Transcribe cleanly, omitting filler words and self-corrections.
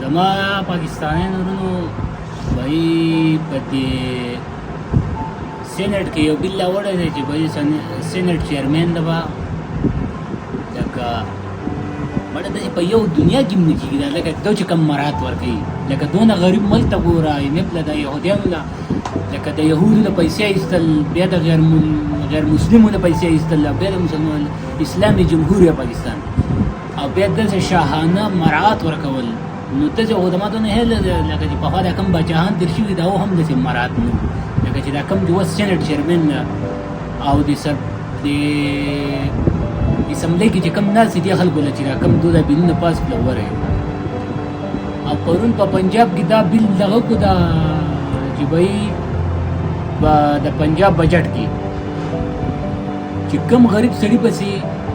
زما پاکستانیانو ورونو بهی په دې سینټ کې یو بل راوړی دی چې بهی سینټ چیرمین ده به لکه مړه داسې په یو دنیا کې هم نه کېږي دا لکه دو چې کوم مرات ورکوي لکه دونه غریب ملک ته ګوره نب له د یهودیانو نه لکه د یهودو نه پیسې ایستل بیا د غیر مسلمو نه پیسې ایستل بیا د مسلمان اسلامي جمهوریه پاکستان او بیا داسې شاهانه مراعات ورکول نو داسې خدماتو نه هیله لکه چې پخوا دا کوم بچیان تېر شوي دا هم داسې مراعات نه لکه چې دا کوم چې اوس سینټ چیرمین او د اسمبلی کې چې کوم ناست دي خلکو له چې دا کوم دا بلونه پاس کړه وره او پرون په پنجاب کې دا بل دغه کو دا چې بهی د پنجاب بجټ کې چې کوم غریب سړي پسې